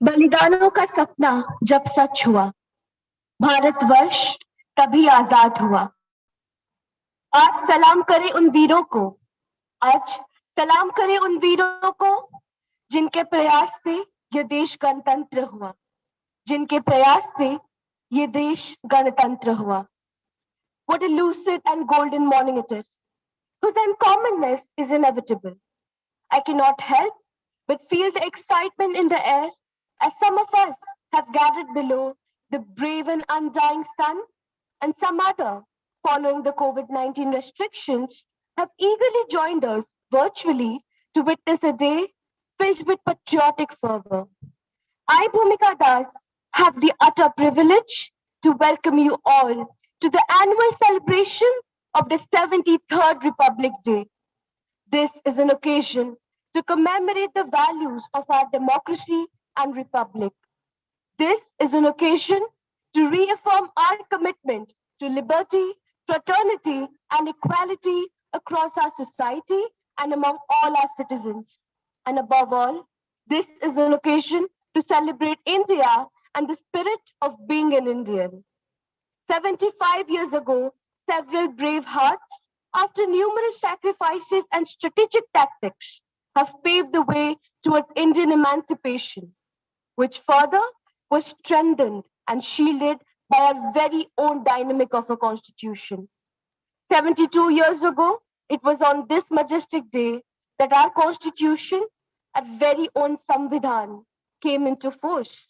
बलिदानों का सपना जब सच हुआ, भारतवर्ष तभी आजाद हुआ। आज सलाम करें उन वीरों को, आज सलाम करें उन वीरों को जिनके प्रयास से यह देश गणतंत्र हुआ, जिनके प्रयास से ये देश गणतंत्र हुआ। What a lucid and golden morning it is, whose uncommonness is inevitable. I cannot help but feel the excitement in the air as some of us have gathered below the brave and undying sun, and some other, following the COVID-19 restrictions, have eagerly joined us virtually to witness a day filled with patriotic fervor. I, Bhumika Das, have the utter privilege to welcome you all to the annual celebration of the 73rd Republic Day. This is an occasion to commemorate the values of our democracy and republic. This is an occasion to reaffirm our commitment to liberty, fraternity, and equality across our society and among all our citizens. And above all, this is an occasion to celebrate India and the spirit of being an Indian. 75 years ago, several brave hearts, after numerous sacrifices and strategic tactics, have paved the way towards Indian emancipation, which further was strengthened and shielded by our very own dynamic of a constitution. 72 years ago, it was on this majestic day that our constitution, our very own Samvidhan, came into force.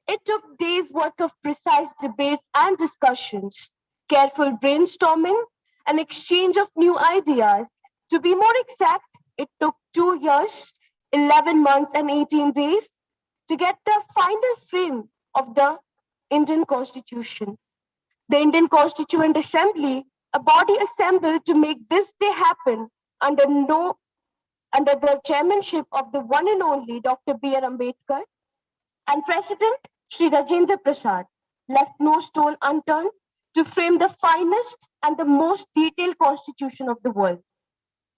It took days worth of precise debates and discussions, careful brainstorming, and exchange of new ideas. To be more exact, it took 2 years, 11 months, and 18 days to get the final frame of the Indian Constitution. The Indian Constituent Assembly, a body assembled to make this day happen under the chairmanship of the one and only Dr. B.R. Ambedkar, and President Sri Rajendra Prasad, left no stone unturned to frame the finest and the most detailed constitution of the world.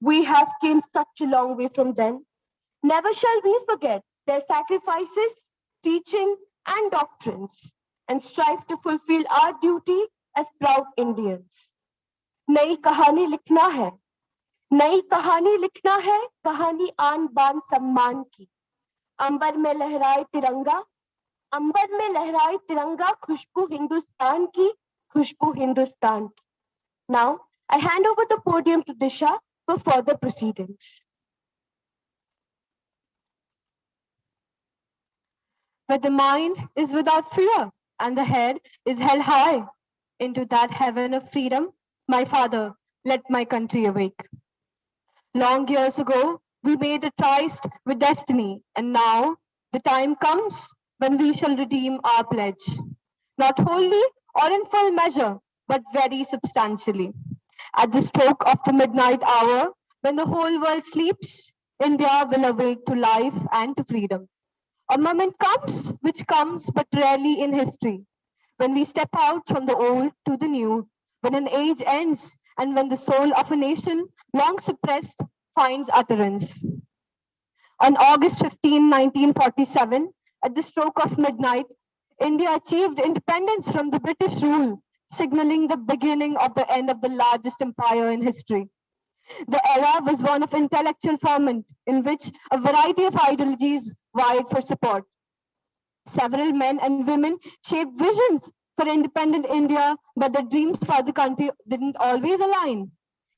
We have came such a long way from then. Never shall we forget their sacrifices, teaching, and doctrines, and strive to fulfill our duty as proud Indians. नई कहानी लिखना है, नई कहानी लिखना है, कहानी आन बान सम्मान की. अंबर में लहराए तिरंगा, अंबर में लहराए तिरंगा, खुशबू हिंदुस्तान की, खुशबू हिंदुस्तान की. Now, I hand over the podium to Disha for further proceedings. Where the mind is without fear and the head is held high, into that heaven of freedom, my father, let my country awake. Long years ago, we made a tryst with destiny, and now the time comes when we shall redeem our pledge, not wholly or in full measure, but very substantially. At the stroke of the midnight hour, when the whole world sleeps, India will awake to life and to freedom. A moment comes, which comes but rarely in history, when we step out from the old to the new, when an age ends, and when the soul of a nation, long suppressed, finds utterance. On August 15, 1947, at the stroke of midnight, India achieved independence from the British rule, signaling the beginning of the end of the largest empire in history. The era was one of intellectual ferment, in which a variety of ideologies vied for support. Several men and women shaped visions for independent India, but the dreams for the country didn't always align.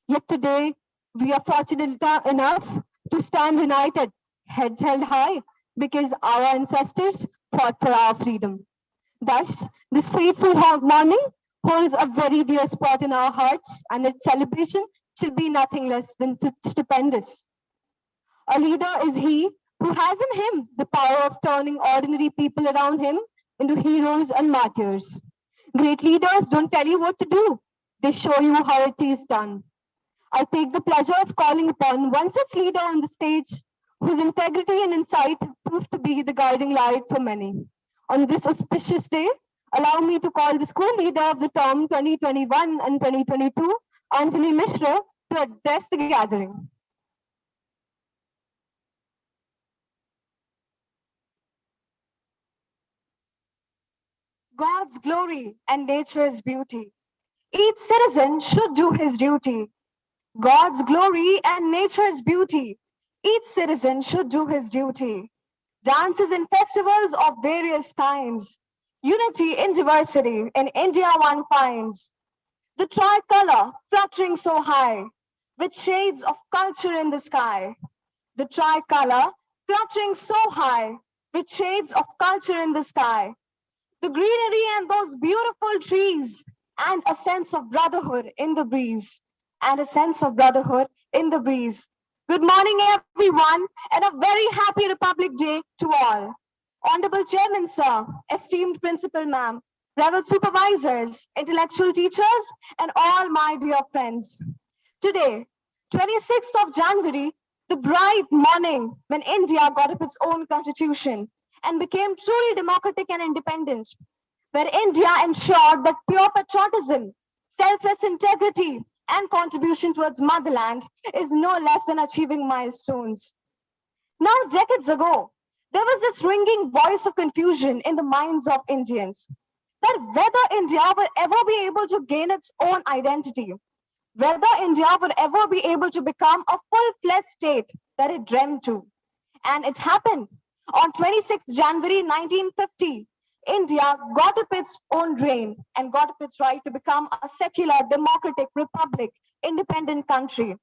Yet today, we are fortunate enough to stand united, heads held high, because our ancestors fought for our freedom. Thus, this fateful morning holds a very dear spot in our hearts, and its celebration shall be nothing less than stupendous. A leader is he who has in him the power of turning ordinary people around him into heroes and martyrs. Great leaders don't tell you what to do, they show you how it is done. I take the pleasure of calling upon one such leader on the stage whose integrity and insight proved to be the guiding light for many. On this auspicious day, allow me to call the school leader of the term 2021 and 2022, Anjali Mishra, to address the gathering. God's glory and nature's beauty. Each citizen should do his duty. God's glory and nature's beauty. Each citizen should do his duty. Dances and festivals of various kinds. Unity in diversity in India one finds. The tricolor fluttering so high, with shades of culture in the sky. The tricolor fluttering so high, with shades of culture in the sky. The greenery and those beautiful trees, and a sense of brotherhood in the breeze. And a sense of brotherhood in the breeze. Good morning, everyone, and a very happy Republic Day to all. Honorable Chairman, sir, esteemed Principal, ma'am, revered supervisors, intellectual teachers, and all my dear friends. Today, 26th of January, the bright morning when India got up its own constitution and became truly democratic and independent, where India ensured that pure patriotism, selfless integrity, and contribution towards motherland is no less than achieving milestones. Now, decades ago, there was this ringing voice of confusion in the minds of Indians that whether India would ever be able to gain its own identity, whether India would ever be able to become a full-fledged state that it dreamed to. And it happened. On 26th January 1950, India got up its own reign and got up its right to become a secular, democratic, republic, independent country.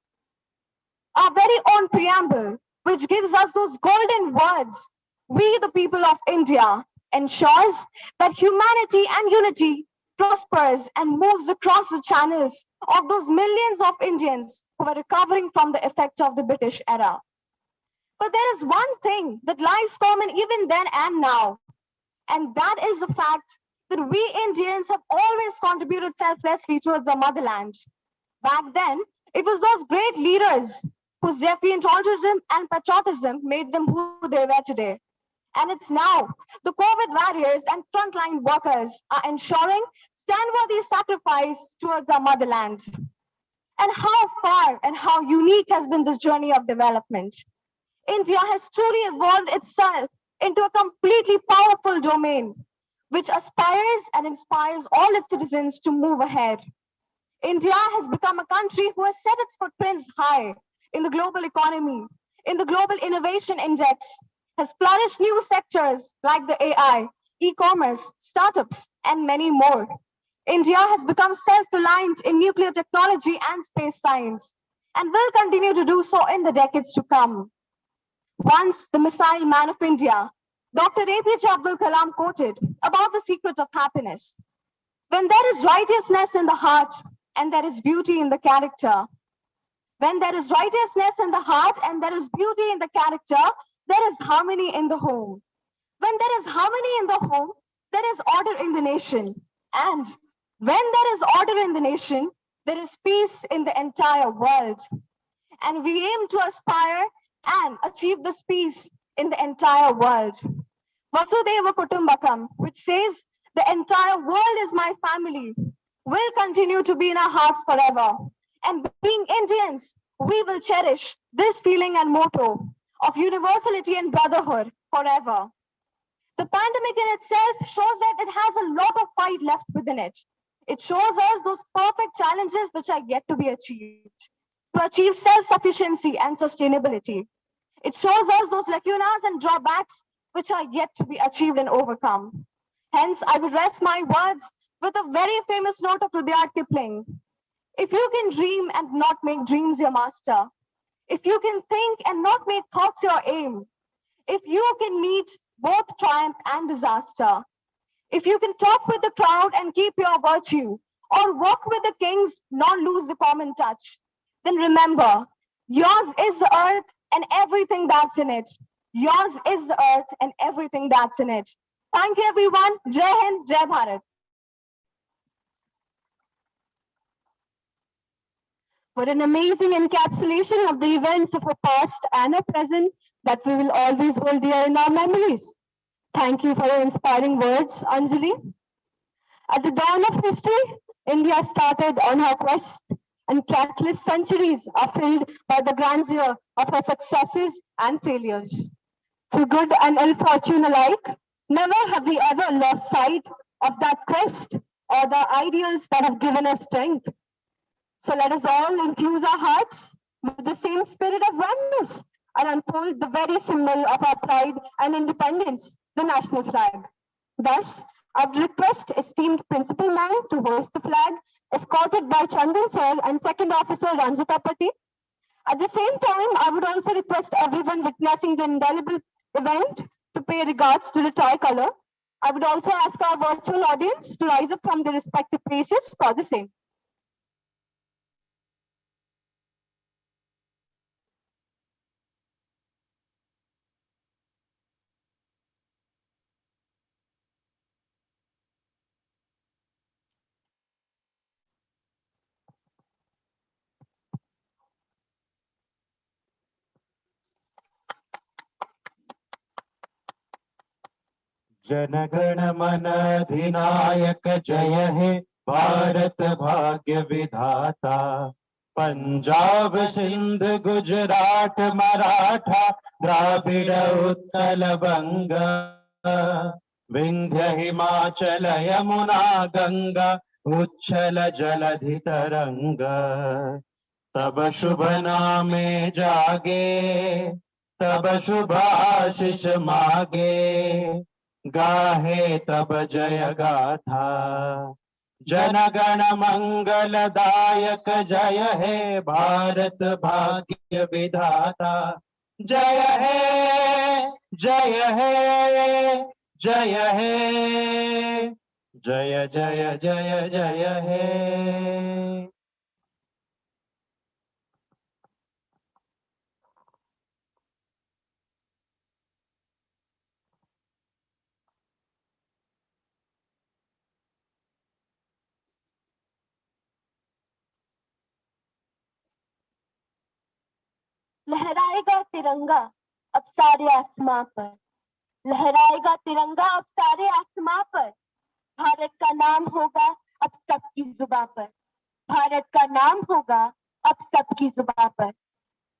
Our very own preamble, which gives us those golden words, we the people of India, ensures that humanity and unity prospers and moves across the channels of those millions of Indians who were recovering from the effect of the British era. But there is one thing that lies common even then and now, and that is the fact that we Indians have always contributed selflessly towards our motherland. Back then, it was those great leaders whose defiant altruism and patriotism made them who they were today. And it's now the COVID warriors and frontline workers are ensuring stand-worthy sacrifice towards our motherland. And how far and how unique has been this journey of development. India has truly evolved itself into a completely powerful domain, which aspires and inspires all its citizens to move ahead. India has become a country who has set its footprints high in the global economy, in the Global Innovation Index, has flourished new sectors like the AI, e-commerce, startups, and many more. India has become self-reliant in nuclear technology and space science, and will continue to do so in the decades to come. Once the missile man of India, Dr. APJ Abdul Kalam quoted about the secret of happiness. When there is righteousness in the heart and there is beauty in the character, when there is righteousness in the heart and there is beauty in the character, there is harmony in the home. When there is harmony in the home, there is order in the nation. And when there is order in the nation, there is peace in the entire world. And we aim to aspire and achieve this peace in the entire world. Vasudhaiva Kutumbakam, which says the entire world is my family, will continue to be in our hearts forever. And being Indians, we will cherish this feeling and motto of universality and brotherhood forever. The pandemic in itself shows that it has a lot of fight left within it. It shows us those perfect challenges which are yet to be achieved, to achieve self-sufficiency and sustainability. It shows us those lacunas and drawbacks which are yet to be achieved and overcome. Hence, I would rest my words with a very famous note of Rudyard Kipling. If you can dream and not make dreams your master, if you can think and not make thoughts your aim, if you can meet both triumph and disaster, if you can talk with the crowd and keep your virtue, or walk with the kings, not lose the common touch, then remember, yours is the earth and everything that's in it. Yours is the earth and everything that's in it. Thank you, everyone. Jai Hind, Jai Bharat. What an amazing encapsulation of the events of a past and a present that we will always hold dear in our memories. Thank you for your inspiring words, Anjali. At the dawn of history, India started on her quest, and trackless centuries are filled by the grandeur of her successes and failures. Through good and ill fortune alike, never have we ever lost sight of that quest or the ideals that have given us strength. So let us all infuse our hearts with the same spirit of oneness and unfold the very symbol of our pride and independence, the national flag. Thus, I would request esteemed Principal Ma'am to hoist the flag, escorted by Chandan Sir and Second Officer Ranjita Pati. At the same time, I would also request everyone witnessing the indelible event to pay regards to the tricolor. I would also ask our virtual audience to rise up from their respective places for the same. जनगण मन अधिनायक जय हे भारत भाग्य विधाता। पंजाब सिंध गुजरात मराठा द्राविड़ उत्कल बंग विंध्य हिमाचल यमुना गंगा उच्छल जलधि तरंग। तब शुभ नामे जागे तब शुभ आशीष मागे गाहे तब जय गाथा। जनगण मंगलदायक जय हे भारत भाग्य विधाता। जय हे जय हे जय हे जय जय जय जय हे। लहराएगा तिरंगा अब सारे आसमां पर, लहराएगा तिरंगा अब सारे आसमां पर। भारत का नाम होगा अब सबकी जुबां पर, भारत का नाम होगा अब सबकी जुबां पर।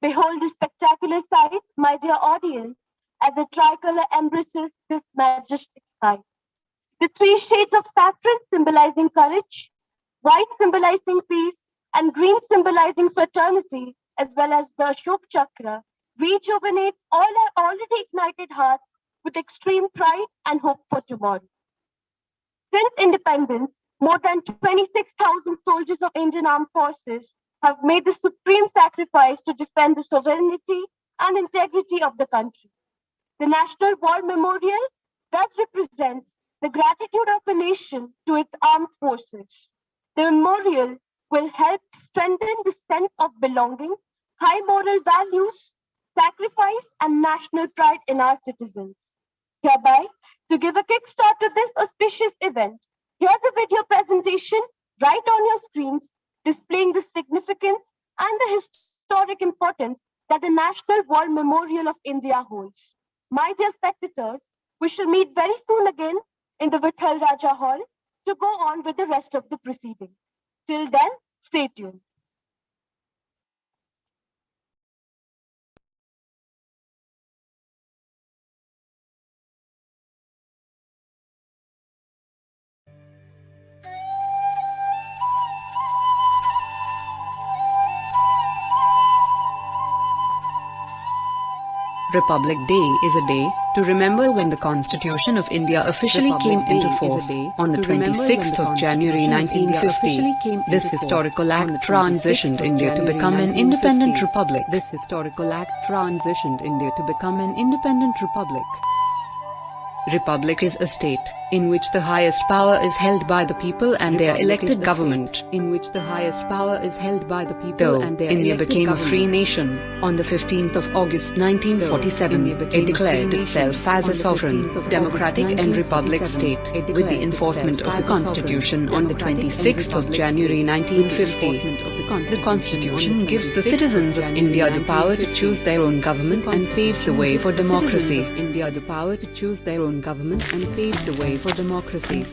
Behold the spectacular sight, my dear audience, as the tricolor embraces this majestic sight. The three shades of saffron symbolizing courage, white symbolizing peace, and green symbolizing fraternity, as well as the Ashok Chakra, rejuvenates all our already ignited hearts with extreme pride and hope for tomorrow. Since independence, more than 26,000 soldiers of Indian Armed Forces have made the supreme sacrifice to defend the sovereignty and integrity of the country. The National War Memorial thus represents the gratitude of a nation to its armed forces. The memorial will help strengthen the sense of belonging, high moral values, sacrifice, and national pride in our citizens. Hereby, to give a kickstart to this auspicious event, here's a video presentation right on your screens displaying the significance and the historic importance that the National War Memorial of India holds. My dear spectators, we shall meet very soon again in the Vithal Raja Hall to go on with the rest of the proceedings. Till then, stay tuned. Republic Day is a day to remember when the Constitution of India officially came into force on the 26th of January 1950. This historical act transitioned India to become an independent republic. This historical act transitioned India to become an independent republic. Republic is a state in which the highest power is held by the people and their elected government. In which the highest power is held by the people and their India became a free nation on the 15th of August 1947. It declared itself as a sovereign, democratic and republic state with the enforcement of the Constitution on the 26th of January 1950. The Constitution gives the citizens of India the power to choose their own government and pave the way for democracy. India the power to choose their own own government and paved the way for democracy.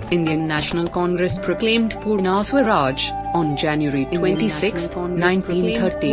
Indian National Congress proclaimed Purna Swaraj on January 26, 1930.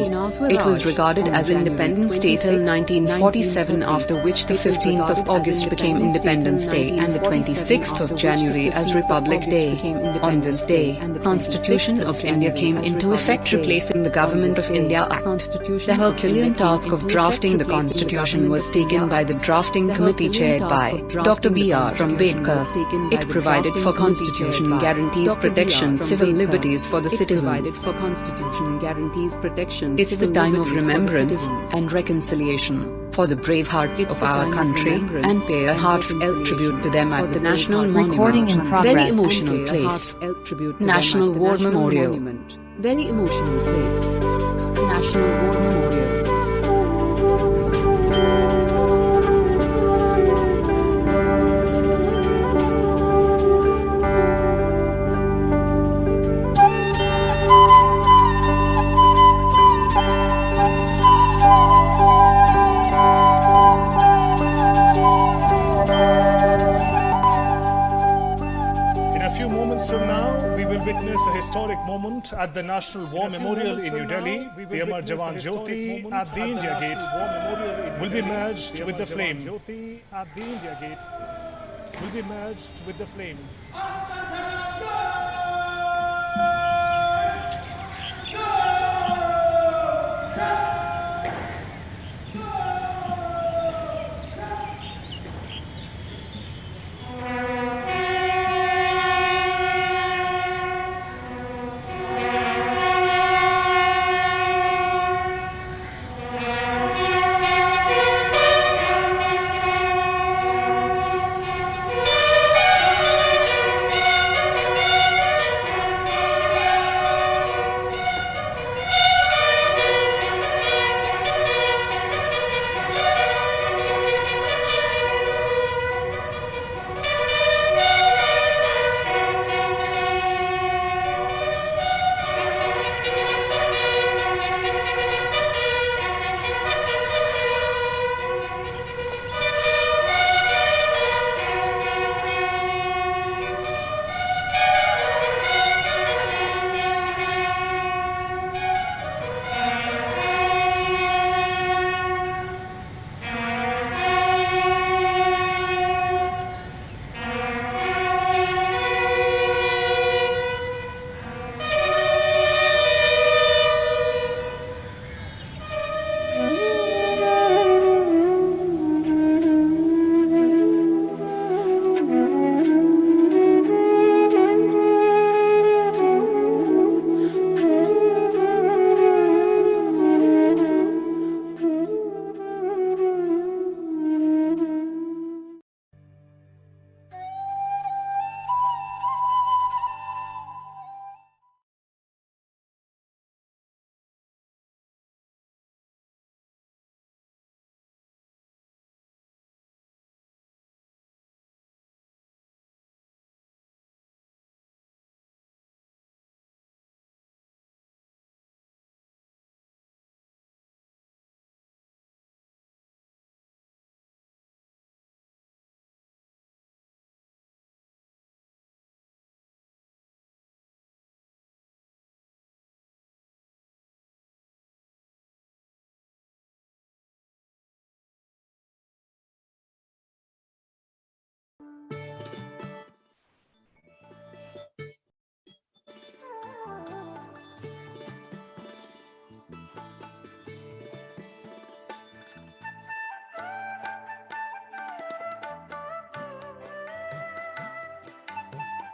It was regarded as Independence Day till 1947, after which the 15th of August became Independence Day and the 26th of January as Republic Day. On this day, the Constitution of India came into effect, replacing the Government of India Act. The Herculean task of drafting the Constitution was taken by the drafting committee chaired by Dr. B.R. Ambedkar. It provided for Constitution guarantees protection civil liberties for the citizens. It's the time of remembrance and reconciliation for the brave hearts of our country, and pay a heartfelt tribute to them at the National Monument. Very emotional place. National War Memorial. Very emotional place. National War Memorial. From now, we will witness a historic moment at the National War Memorial in New Delhi. The Amar Jawan Jyoti at the India Gate will be merged with the flame.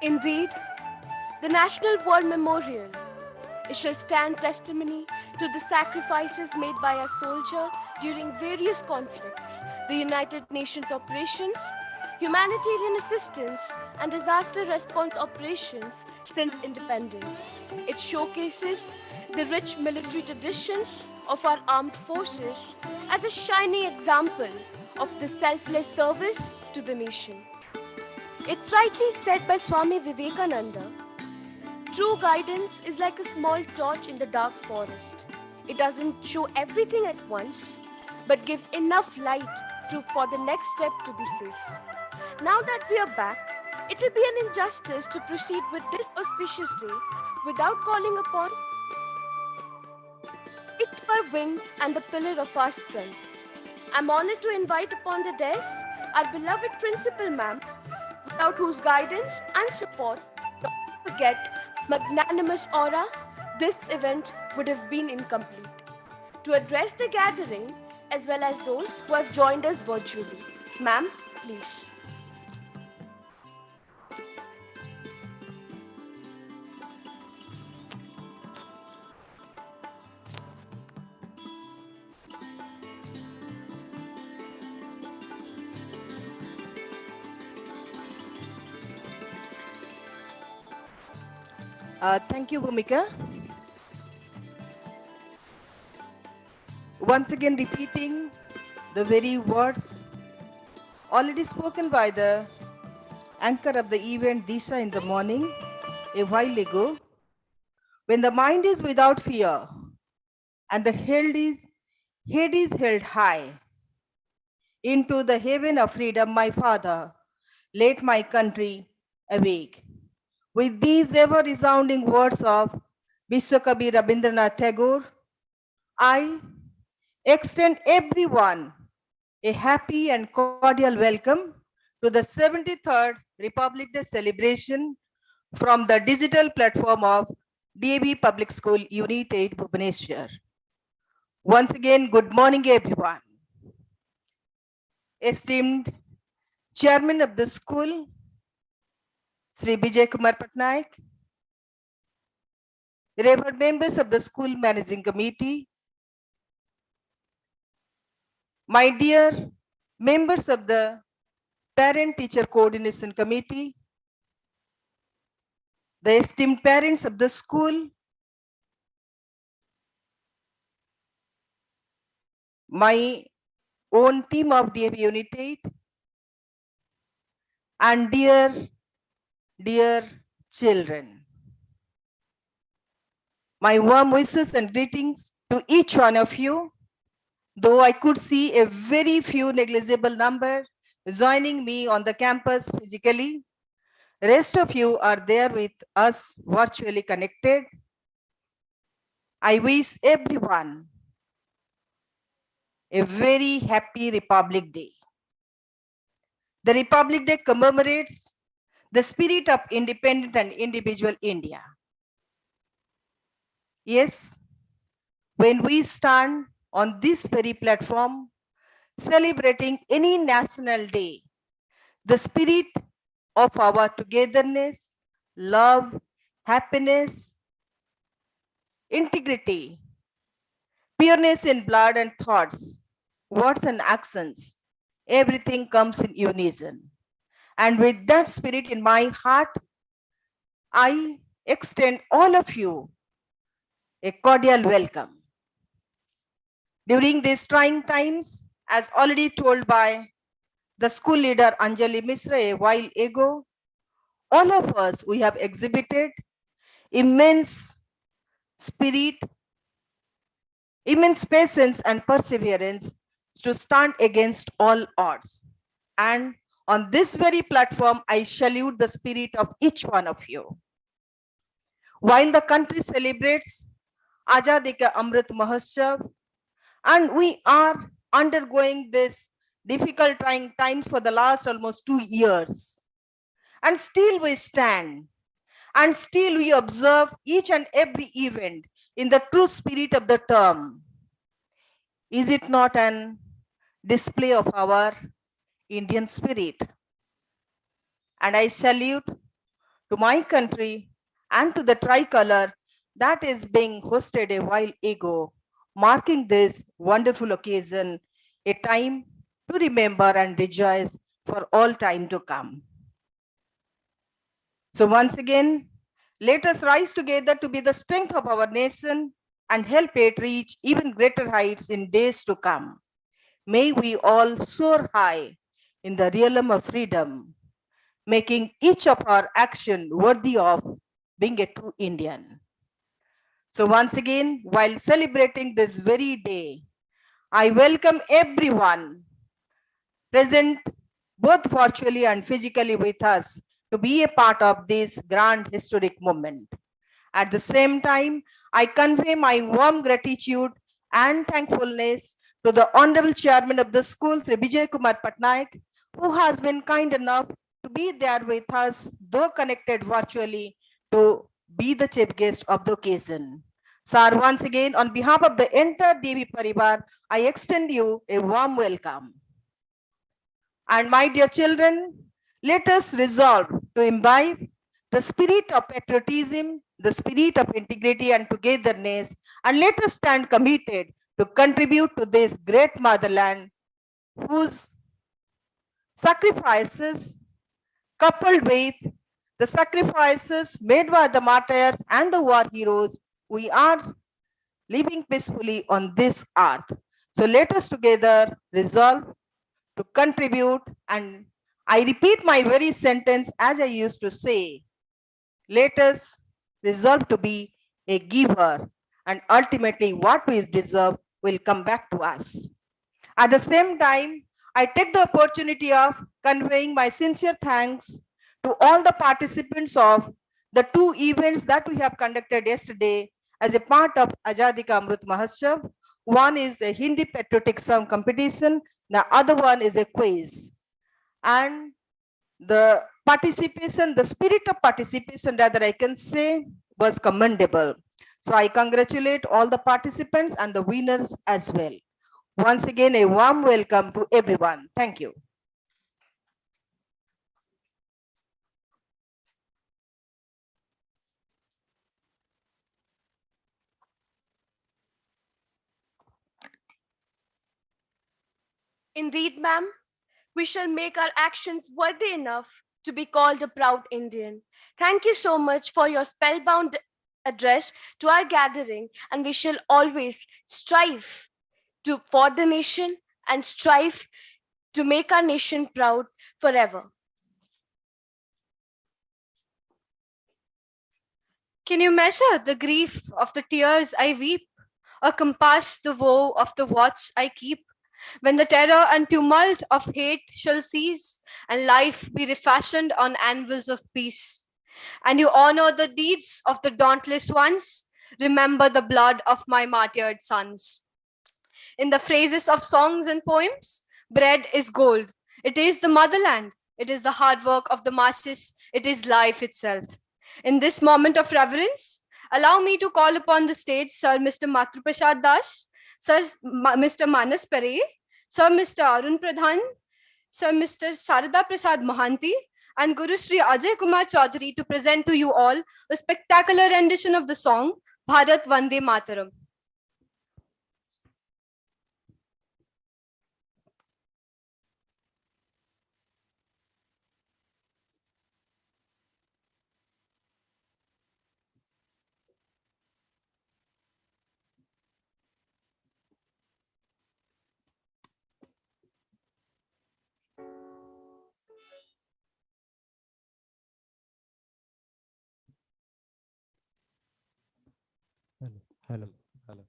Indeed, the National War Memorial, it shall stand testimony to the sacrifices made by our soldier during various conflicts, the United Nations operations, humanitarian assistance, and disaster response operations since independence. It showcases the rich military traditions of our armed forces as a shining example of the selfless service to the nation. It's rightly said by Swami Vivekananda, true guidance is like a small torch in the dark forest. It doesn't show everything at once, but gives enough light for the next step to be safe. Now that we are back, it will be an injustice to proceed with this auspicious day without calling upon it to our wings and the pillar of our strength. I'm honored to invite upon the dais our beloved Principal Ma'am, without whose guidance and support, don't forget magnanimous aura, this event would have been incomplete. To address the gathering, as well as those who have joined us virtually. Ma'am, please. Thank you, Bhumika. Once again, repeating the very words already spoken by the anchor of the event, Disha, in the morning, a while ago. When the mind is without fear and the head is held high, into the heaven of freedom, my Father, let my country awake. With these ever resounding words of Vishwakavi Rabindranath Tagore, I extend everyone a happy and cordial welcome to the 73rd Republic Day celebration from the digital platform of DAV Public School Unit 8 Bhubaneswar. Once again, good morning, everyone. Esteemed Chairman of the school, Sri Vijay Kumar Patnaik, Reverend members of the school managing committee, my dear members of the parent teacher coordination committee, the esteemed parents of the school, my own team of DAV Unit 8, and dear children. My warm wishes and greetings to each one of you, though I could see a very few negligible number joining me on the campus physically. Rest of you are there with us virtually connected. I wish everyone a very happy Republic Day. The Republic Day commemorates the spirit of independent and individual India. Yes, when we stand on this very platform celebrating any national day, the spirit of our togetherness, love, happiness, integrity, pureness in blood and thoughts, words and actions, everything comes in unison. And with that spirit in my heart, I extend all of you a cordial welcome. During these trying times, as already told by the school leader Anjali Misra a while ago, all of us, we have exhibited immense spirit, immense patience and perseverance to stand against all odds. And on this very platform, I salute the spirit of each one of you. While the country celebrates Azadi Ka Amrit Mahotsav, and we are undergoing this difficult trying times for the last almost 2 years, and still we stand, and still we observe each and every event in the true spirit of the term. Is it not an display of our Indian spirit? And I salute to my country and to the tricolor that is being hosted a while ago, marking this wonderful occasion, a time to remember and rejoice for all time to come. So once again, let us rise together to be the strength of our nation and help it reach even greater heights in days to come. May we all soar high in the realm of freedom, making each of our action worthy of being a true Indian. So once again, while celebrating this very day, I welcome everyone present both virtually and physically with us to be a part of this grand historic moment. At the same time, I convey my warm gratitude and thankfulness to the Honorable Chairman of the school, Sri Vijay Kumar Patnaik, who has been kind enough to be there with us, though connected virtually, to be the chief guest of the occasion. Sir, once again, on behalf of the entire Devi Parivar, I extend you a warm welcome. And my dear children, let us resolve to imbibe the spirit of patriotism, the spirit of integrity and togetherness, and let us stand committed to contribute to this great motherland whose sacrifices, coupled with the sacrifices made by the martyrs and the war heroes, we are living peacefully on this earth. So let us together resolve to contribute, and I repeat my very sentence as I used to say, let us resolve to be a giver, and ultimately what we deserve will come back to us. At the same time, I take the opportunity of conveying my sincere thanks to all the participants of the two events that we have conducted yesterday as a part of Azadi Ka Amrit Mahotsav. One is a Hindi patriotic song competition, the other one is a quiz. And the participation, the spirit of participation, rather I can say, was commendable. So I congratulate all the participants and the winners as well. Once again, a warm welcome to everyone. Thank you. Indeed, ma'am, we shall make our actions worthy enough to be called a proud Indian. Thank you so much for your spellbound address to our gathering, and we shall always strive for the nation and strive to make our nation proud forever. Can you measure the grief of the tears I weep, or compass the woe of the watch I keep? When the terror and tumult of hate shall cease, and life be refashioned on anvils of peace, and you honor the deeds of the dauntless ones, remember the blood of my martyred sons. In the phrases of songs and poems, bread is gold. It is the motherland. It is the hard work of the masses. It is life itself. In this moment of reverence, allow me to call upon the stage Sir Mr. Matru Prasad Das, Sir Mr. Manas Pare, Sir Mr. Arun Pradhan, Sir Mr. Sarada Prasad Mohanty, and Guru Sri Ajay Kumar Chaudhary to present to you all a spectacular rendition of the song Bharat Vande Mataram. Hello. Hello.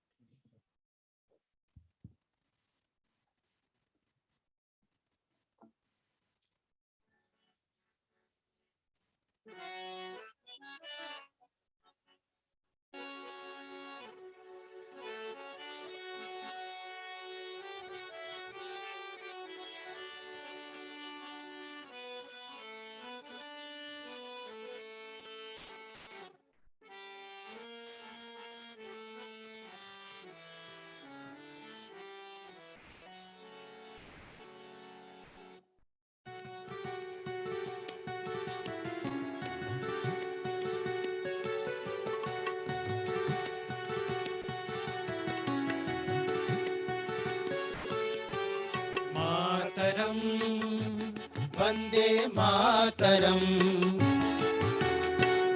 Vande Mataram,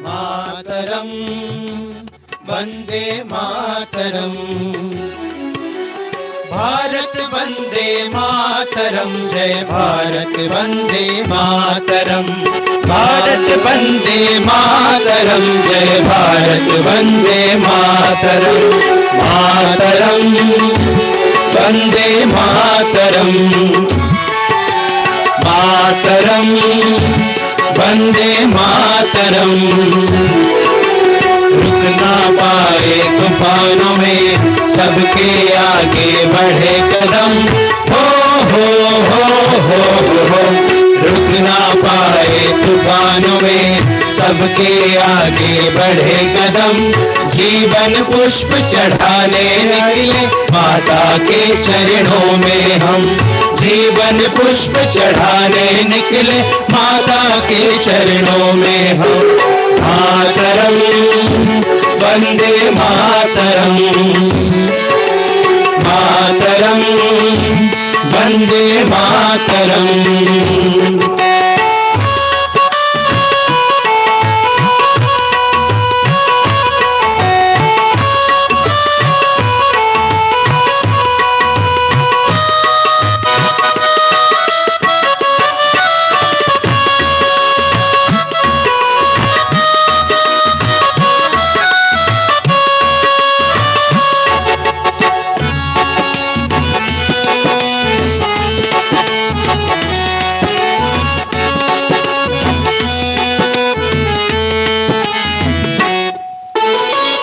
मातरम वंदे मातरम। भारत वंदे मातरम, जय भारत वंदे मातरम। भारत वंदे मातरम, जय भारत वंदे मातरम। मातरम वंदे मातरम, मातरम वंदे मातरम। रुक ना पाए तूफानों में सबके आगे बढ़े कदम। हो रुक ना पाए तूफानों में सबके आगे बढ़े कदम। जीवन पुष्प चढ़ाने निकले माता के चरणों में हम। जीवन पुष्प चढ़ाने निकले माता के चरणों में हम। मातरम वंदे मातरम, मातरम वंदे मातरम।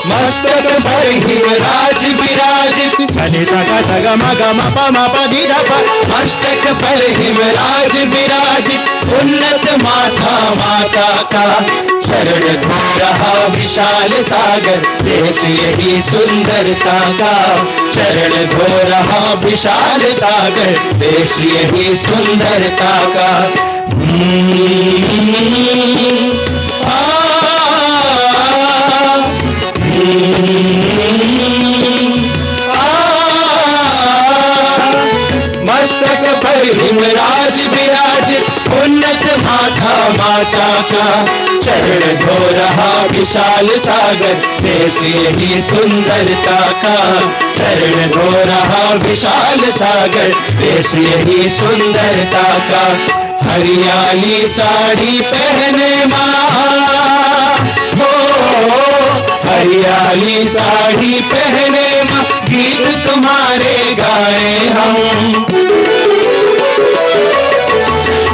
मस्तक पर हिमराज विराजित, सनि सगा सगा मगा मपा मपा धीरा पा। मस्तक पर हिमराज विराजित, उन्नत माथा माता का चरण धो रहा विशाल सागर। देश यही सुंदरता का चरण धो रहा विशाल सागर। देश यही सुंदरता का। मस्तक पर हिमराज विराजित, उन्नत माथा माता का चरण धो रहा विशाल सागर। देश यही सुंदरता का चरण धो रहा विशाल सागर। देश यही सुंदरता का। हरियाली साड़ी पहने माँ, हरियाली साड़ी पहने माँ, गीत तुम्हारे गाए हम।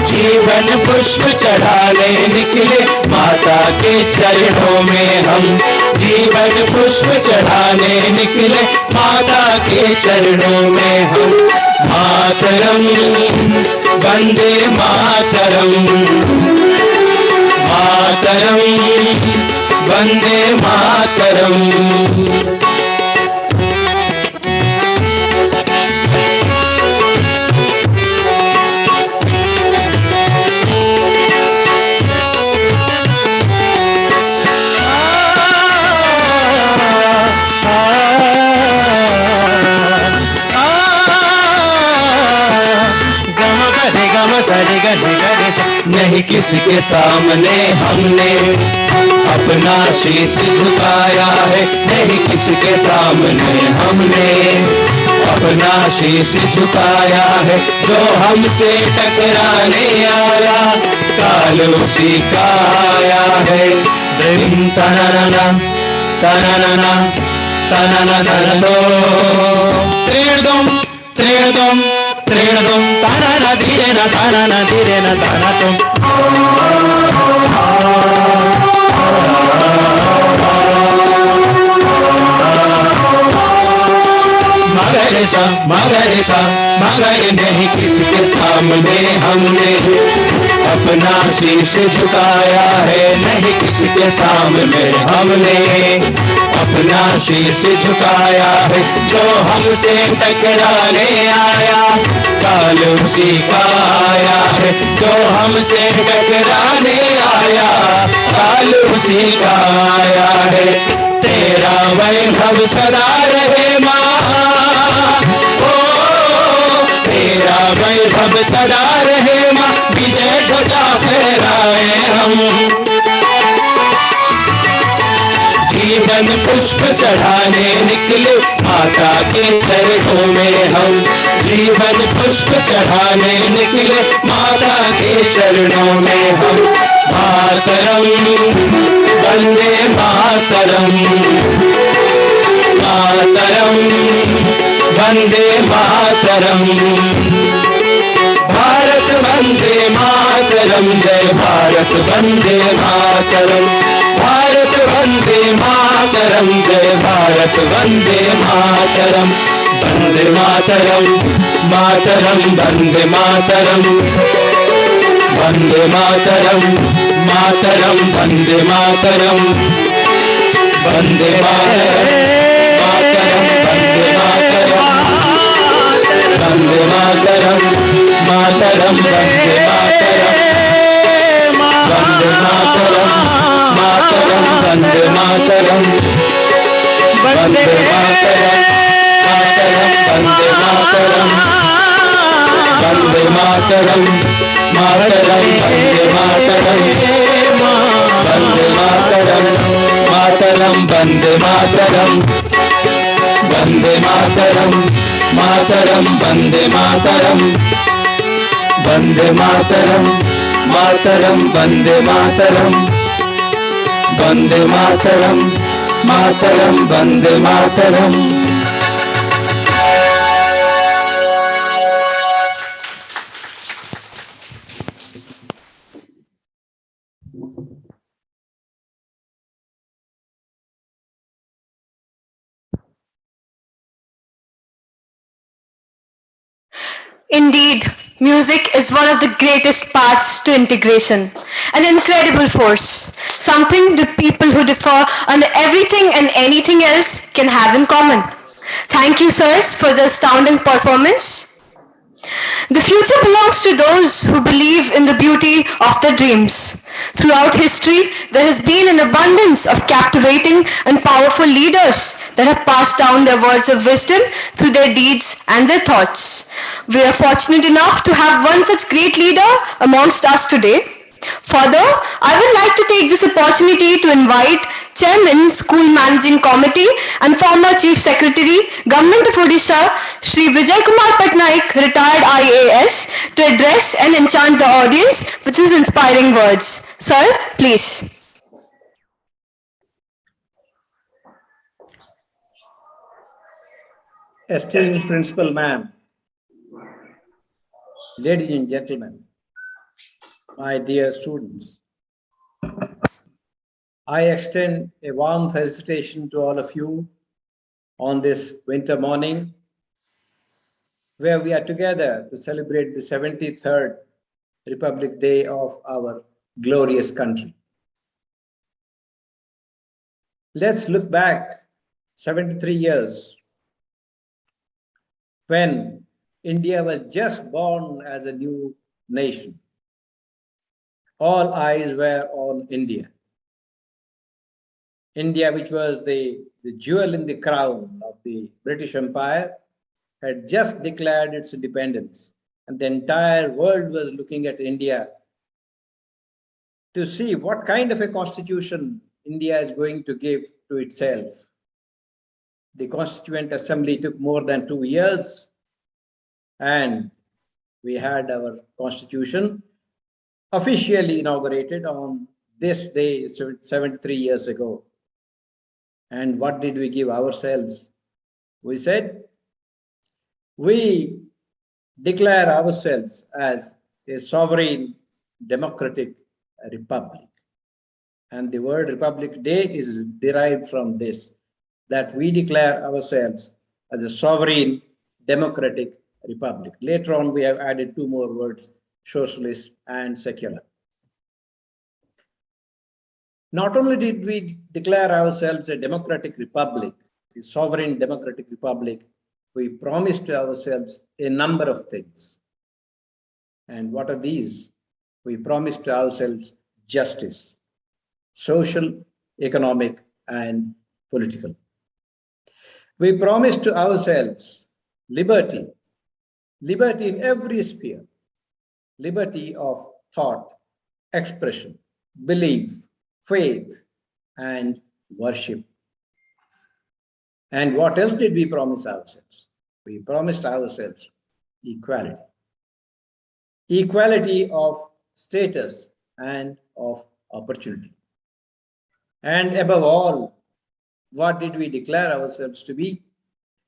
जीवन पुष्प चढ़ाने निकले माता के चरणों में हम। जीवन पुष्प चढ़ाने निकले माता के चरणों में हम। मातरम वंदे मातरम, मातरम वंदे मातरम। नहीं किसी के सामने हमने अपना शीश झुकाया है। नहीं किसी के सामने हमने अपना शीश झुकाया है। जो हमसे टकराने आया काल उसी का आया है। दिन तनना तनना तनना तनो त्रिदम त्रिदम त्रिदम तनना धीरे न तनना धीरे न तना तुम। मगरिसा मगरिसा मगर नहीं किसके सामने हमने अपना शीश झुकाया है। नहीं किसके सामने हमने अपना शीश झुकाया है। जो हमसे टकराने आया काल उसी का आया है। जो हमसे टकराने आया काल उसी का आया है। तेरा वैभव सदा रहे माँ, ओ तेरा वैभव सदा रहे माँ। विजय जीवन पुष्प चढ़ाने निकले माता के चरणों में हम, जीवन पुष्प चढ़ाने निकले माता के चरणों में हम। मातरम वंदे मातरम, मातरम वंदे मातरम, भारत वंदे मातरम, जय भारत वंदे मातरम, भारत वंदे मातरम, जय भारत वंदे मातरम, वंदे मातरम, मातरम वंदे मातरम, वंदे मातरम, मातरम वंदे मातरम, वंदे मातरम, मातरम वंदे मातरम, वंदे मातरम, मातरम वंदे मातरम, वंदे मातरम, मातरम वंदे मातरम, वंदे मातरम, मातरम वंदे मातरम, वंदे मातरम, मातरम वंदे मातरम, वंदे मातरम, मातरम वंदे मातरम, वंदे मातरम, मातरम वंदे मातरम, वंदे मातरम, मातरम Vande Mataram. Indeed, music is one of the greatest paths to integration, an incredible force, something that people who differ on everything and anything else can have in common. Thank you, sirs, for the astounding performance. The future belongs to those who believe in the beauty of their dreams. Throughout history, there has been an abundance of captivating and powerful leaders that have passed down their words of wisdom through their deeds and their thoughts. We are fortunate enough to have one such great leader amongst us today. Further, I would like to take this opportunity to invite Chairman, School Managing Committee and former Chief Secretary, Government of Odisha, Shri Vijay Kumar Patnaik, retired IAS, to address and enchant the audience with his inspiring words. Sir, please. Esteemed Principal Ma'am, ladies and gentlemen, my dear students, I extend a warm felicitation to all of you on this winter morning, where we are together to celebrate the 73rd Republic Day of our glorious country. Let's look back 73 years when India was just born as a new nation. All eyes were on India. India, which was the jewel in the crown of the British Empire, had just declared its independence, and the entire world was looking at India to see what kind of a constitution India is going to give to itself. The Constituent Assembly took more than 2 years, and we had our constitution officially inaugurated on this day 73 years ago. And what did we give ourselves? We said, we declare ourselves as a sovereign democratic republic. And the word Republic Day is derived from this, that we declare ourselves as a sovereign democratic republic. Later on, we have added 2 more words, socialist and secular. Not only did we declare ourselves a democratic republic, a sovereign democratic republic, we promised to ourselves a number of things. And what are these? We promised to ourselves justice, social, economic, and political. We promised to ourselves liberty, liberty in every sphere, liberty of thought, expression, belief, faith, and worship. And what else did we promise ourselves? We promised ourselves equality. Equality of status and of opportunity. And above all, what did we declare ourselves to be?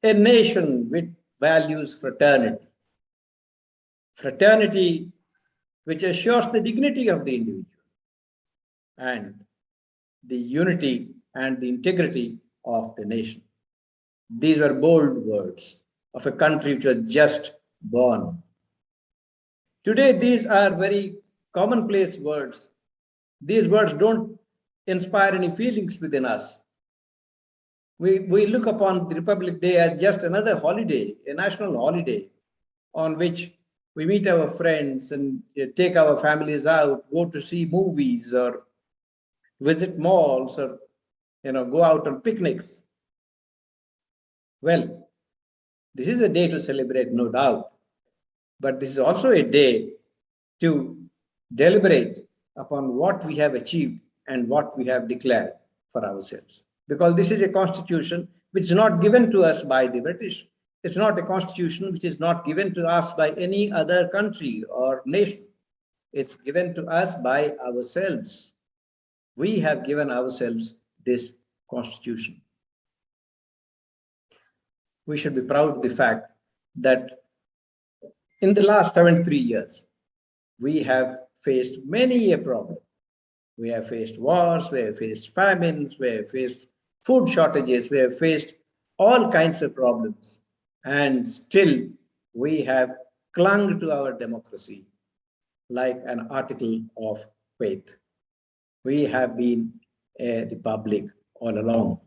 A nation which values fraternity. Fraternity which assures the dignity of the individual and the unity and the integrity of the nation. These were bold words of a country which was just born. Today, these are very commonplace words. These words don't inspire any feelings within us. We look upon the Republic Day as just another holiday, a national holiday, on which we meet our friends and take our families out, go to see movies or visit malls or go out on picnics. Well, this is a day to celebrate, no doubt, but this is also a day to deliberate upon what we have achieved and what we have declared for ourselves. Because this is a constitution which is not given to us by the British. It's not a constitution which is not given to us by any other country or nation. It's given to us by ourselves. We have given ourselves this constitution. We should be proud of the fact that in the last 73 years, we have faced many a problem. We have faced wars, we have faced famines, we have faced food shortages, we have faced all kinds of problems. And still, we have clung to our democracy like an article of faith. We have been a republic all along.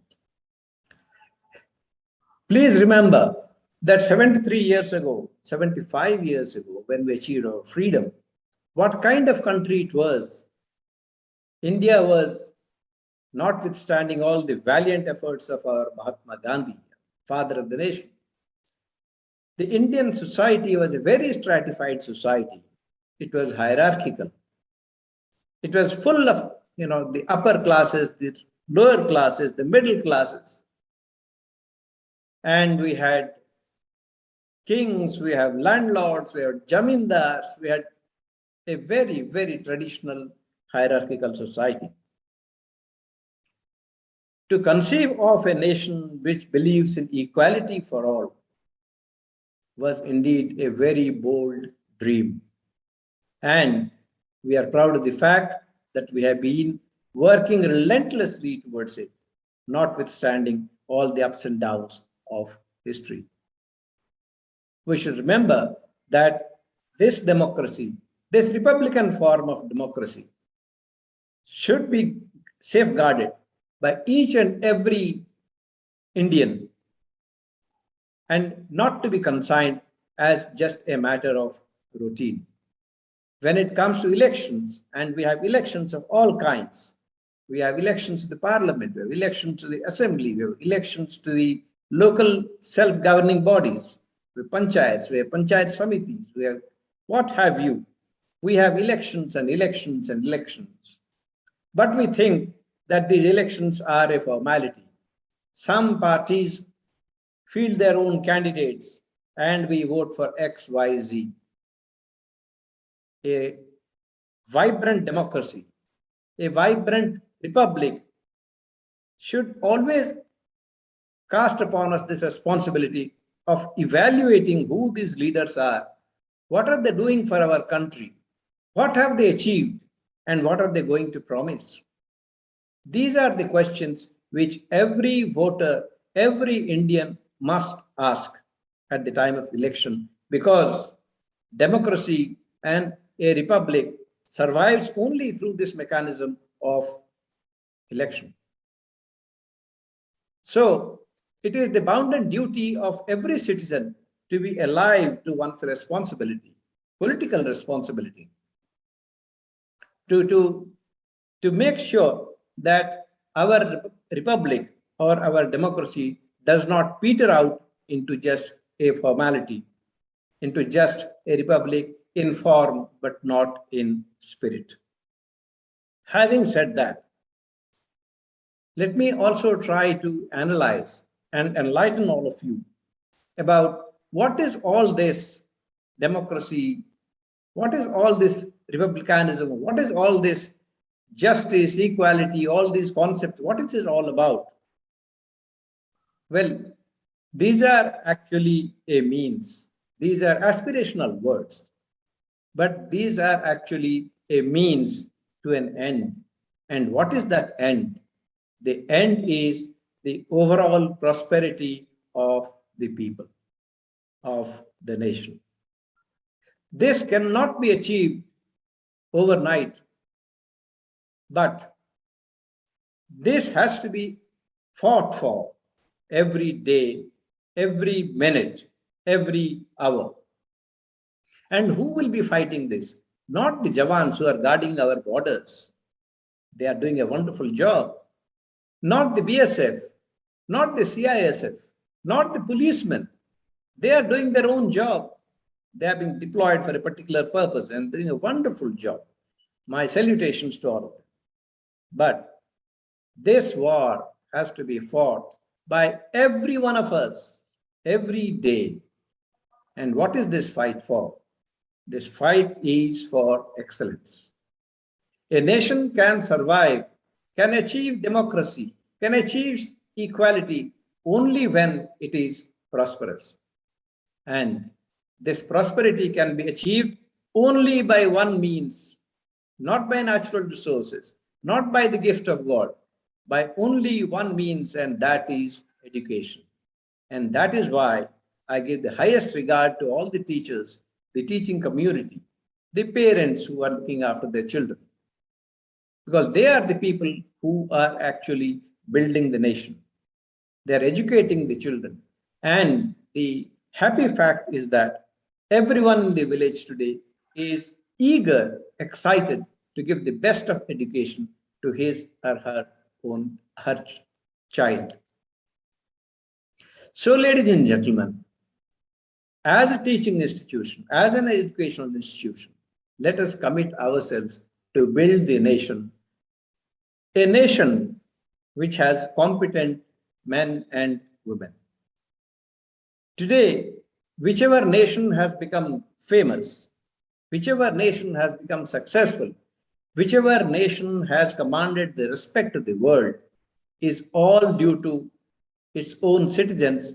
Please remember that 73 years ago, 75 years ago, when we achieved our freedom, what kind of country it was. India was, notwithstanding all the valiant efforts of our Mahatma Gandhi, father of the nation, the Indian society was a very stratified society. It was hierarchical. It was full of, the upper classes, the lower classes, the middle classes. And we had kings, we have landlords, we had jamindars, we had a very, very traditional hierarchical society. To conceive of a nation which believes in equality for all was indeed a very bold dream. And we are proud of the fact that we have been working relentlessly towards it, notwithstanding all the ups and downs of history. We should remember that this democracy, this Republican form of democracy, should be safeguarded by each and every Indian and not to be consigned as just a matter of routine. When it comes to elections, and we have elections of all kinds, we have elections to the parliament, we have elections to the assembly, we have elections to the local self-governing bodies, we have panchayats, we have panchayat samitis, we have what have you. We have elections and elections and elections. But we think that these elections are a formality. Some parties field their own candidates and we vote for X, Y, Z. A vibrant democracy, a vibrant republic should always cast upon us this responsibility of evaluating who these leaders are. What are they doing for our country? What have they achieved? And what are they going to promise? These are the questions which every voter, every Indian must ask at the time of election, because democracy and a republic survives only through this mechanism of election. So it is the bounden duty of every citizen to be alive to one's responsibility, political responsibility, to make sure that our republic or our democracy does not peter out into just a formality, into just a republic in form but not in spirit. Having said that, let me also try to analyze and enlighten all of you about what is all this democracy, what is all this republicanism, what is all this justice, equality, all these concepts, what is it all about? Well, these are actually a means. These are aspirational words, but these are actually a means to an end. And what is that end? The end is the overall prosperity of the people, of the nation. This cannot be achieved overnight, but this has to be fought for every day, every minute, every hour. And who will be fighting this? Not the Jawans who are guarding our borders. They are doing a wonderful job. Not the BSF, not the CISF, not the policemen. They are doing their own job. They are being deployed for a particular purpose and doing a wonderful job. My salutations to all of them. But this war has to be fought by every one of us every day. And what is this fight for? This fight is for excellence. A nation can survive, can achieve democracy, can achieve equality only when it is prosperous. And this prosperity can be achieved only by one means, not by natural resources, not by the gift of God, by only one means, and that is education. And that is why I give the highest regard to all the teachers, the teaching community, the parents who are looking after their children, because they are the people who are actually building the nation. They are educating the children. And the happy fact is that everyone in the village today is eager, excited to give the best of education to his or her child. So, ladies and gentlemen, as a teaching institution, as an educational institution, let us commit ourselves to build the nation, a nation which has competent men and women. Today, whichever nation has become famous, whichever nation has become successful, whichever nation has commanded the respect of the world, is all due to its own citizens,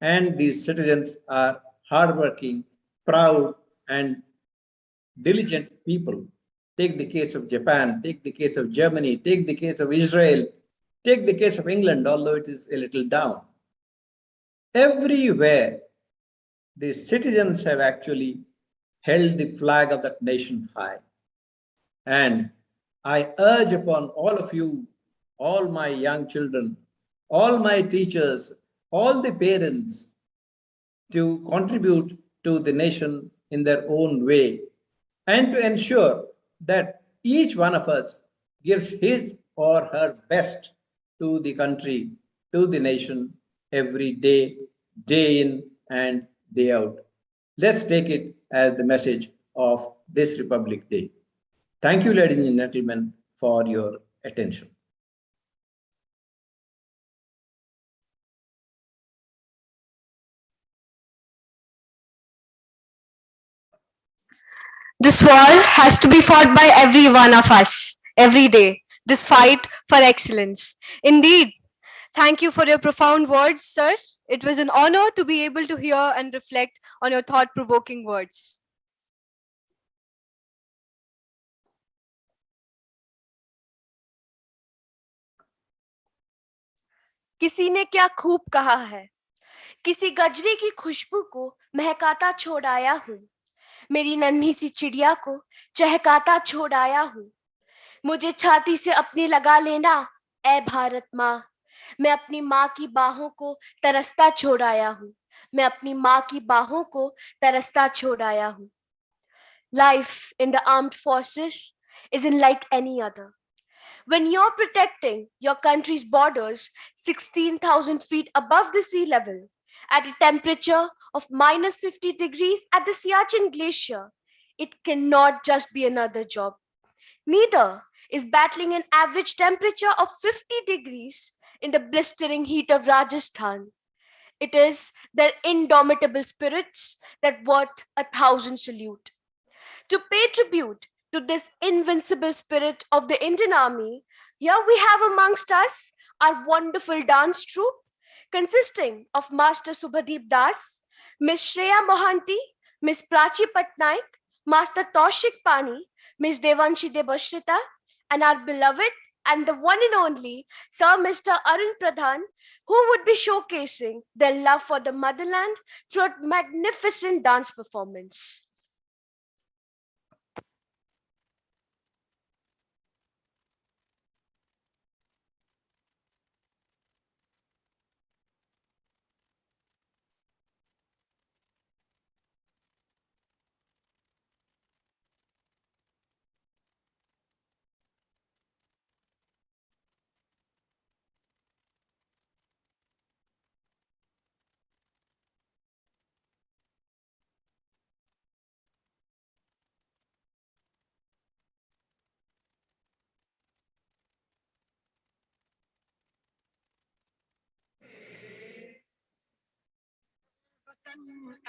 and these citizens are hardworking, proud, and diligent people. Take the case of Japan, take the case of Germany, take the case of Israel, take the case of England, although it is a little down. Everywhere, the citizens have actually held the flag of that nation high. And I urge upon all of you, all my young children, all my teachers, all the parents, to contribute to the nation in their own way, and to ensure that each one of us gives his or her best to the country, to the nation, every day, day in and day out. Let's take it as the message of this Republic Day. Thank you, ladies and gentlemen, for your attention. This war has to be fought by every one of us, every day. This fight for excellence. Indeed, thank you for your profound words, sir. It was an honor to be able to hear and reflect on your thought-provoking words. किसी ने क्या खूब कहा है, किसी गजरे की खुशबू को महकाता छोड़ आया हूँ, मेरी नन्ही सी चिड़िया को चहकाता छोड़ आया हूँ, मुझे छाती से अपनी लगा लेना ऐ भारत माँ, मैं अपनी माँ की बाहों को तरसता छोड़ आया हूँ, मैं अपनी माँ की बाहों को तरसता छोड़ आया हूँ. Life in the armed forces isn't like any other. When you're protecting your country's borders 16,000 feet above the sea level, at a temperature of minus 50 degrees at the Siachen Glacier, it cannot just be another job. Neither is battling an average temperature of 50 degrees in the blistering heat of Rajasthan. It is their indomitable spirits that worth 1,000 salute. To pay tribute to this invincible spirit of the Indian Army, here we have amongst us our wonderful dance troupe consisting of Master Subhadeep Das, Miss Shreya Mohanty, Miss Prachi Patnaik, Master Taushik Pani, Miss Devanshi Debashrita, and our beloved and the one and only Sir Mr. Arun Pradhan, who would be showcasing their love for the motherland through a magnificent dance performance.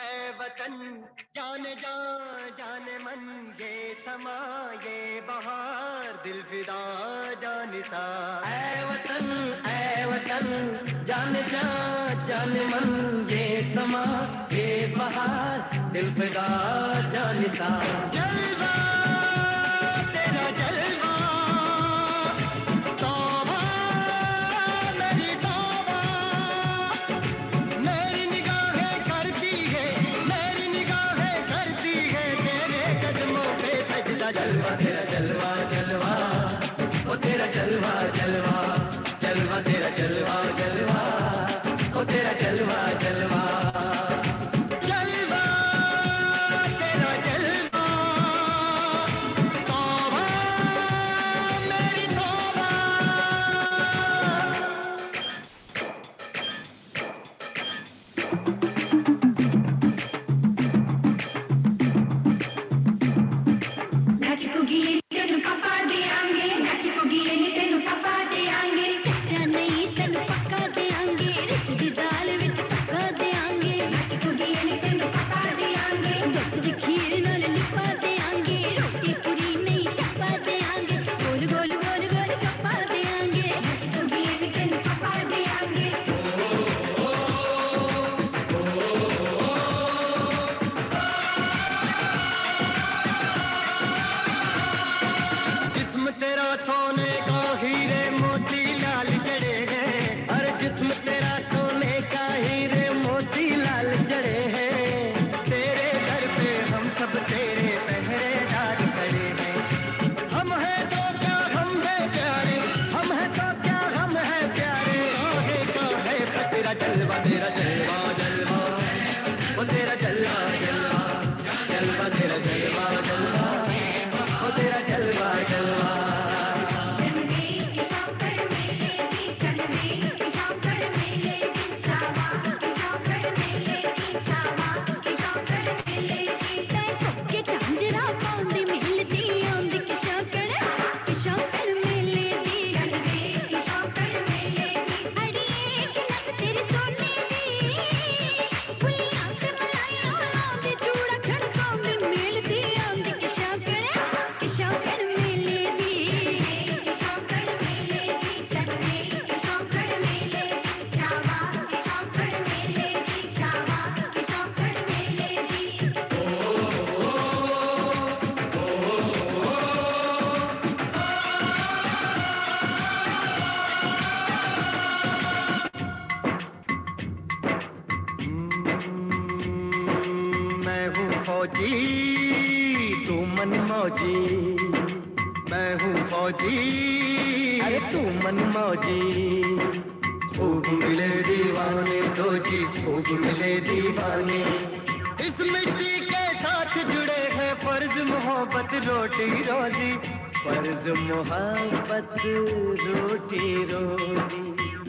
ऐ वतन जाने जा जाने मन ये समा ये बहार दिल फिदा जानिसा ऐ वतन जाने जा जाने मन ये समा ये बहार दिल फिदा जानिसा जलवा तेरा जलवा तौबा मेरी तौबा मेरी निगाहें करती है तेरे कदमों पे सजदा जलवा तेरा जलवा जलवा ओ तेरा जलवा जलवा जलवा तेरा जलवा जलवा ओ तेरा जलवा जलवा जलवा तेरा जलवा तौबा मेरी तौबा नचकोगी तेनु पप्पा दे आंगे नचकोगी तेनु पप्पा दे आंगे कच्चा नहीं तेनु पक्का दे आंगे रिच दी दाल विच पक्का दे आंगे नचकोगी तेनु पप्पा दे आंगे दुध दी खीर नाल लिपा दे आंगे रोटी पूरी नहीं चप्पा दे आंगे गोल गोल गोल गोल कप्पा दे आंगे नचकोगी तेनु पप्पा दे आंगे जिस्म तेरा सोने का हीरे मोती लाल जड़े हैं हर जिस्म तेरा सोने का हीरे मोती लाल जड़े हैं तेरे दर पे हम सब तेरे पहरेदार खड़े हैं हम हैं तो क्या हम हैं प्यारे हम हैं तो क्या हम हैं प्यारे काहे का तेरा जलवा जलवा वो तेरा जलवा जलवा जलवा तेरा जलवा जलवा ओ तेरा जलवा जलवा मैं हूँ फौजी तू मन मौजी मैं हूँ फौजी अरे तू मन मौजी खूब मिले दीवाने दो जी खूब मिले दीवाने इस मिट्टी के साथ जुड़े हैं फर्ज मोहब्बत रोटी रोजी फर्ज मोहब्बत रोटी रोजी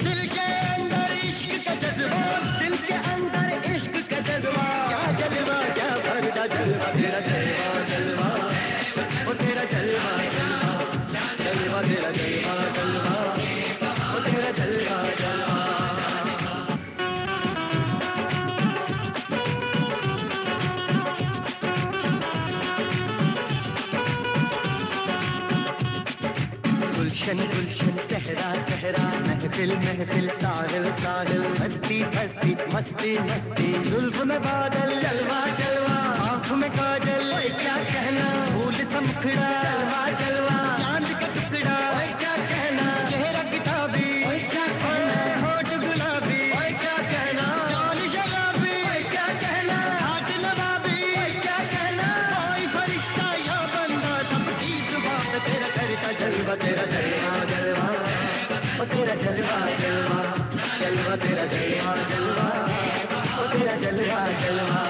दिल के अंदर इश्क का जज्बा दिल के अंदर इश्क का जज्बा क्या जलवा क्या भरदा जलवा तेरा जलवा जलवा ओ तेरा जलवा जलवा जलवा तेरा जलवा जलवा ओ तेरा जलवा जलवा गुलशन गुलशन सहरा सहरा महफिल महफिल साहिल साहिल मस्ती मस्ती मस्ती मस्ती जुल्फ में बादल जलवा जलवा आँख में काजल ओए क्या कहना फूल सा मुखड़ा जलवा जलवा चांद का टुकड़ा ओए क्या कहना चेहरा किताबी ओए क्या कहना होठ गुलाबी ओए क्या कहना चाल शराबी ओए क्या कहना हाथ नवाबी ओए क्या कहना कोई फरिश्ता या बंदा सबकी जुबान पे तेरा करता जलवा तेरा जलवा जलवा ओ तेरा जलवा जलवा जलवा तेरा जलवा जलवा ओ तेरा जलवा जलवा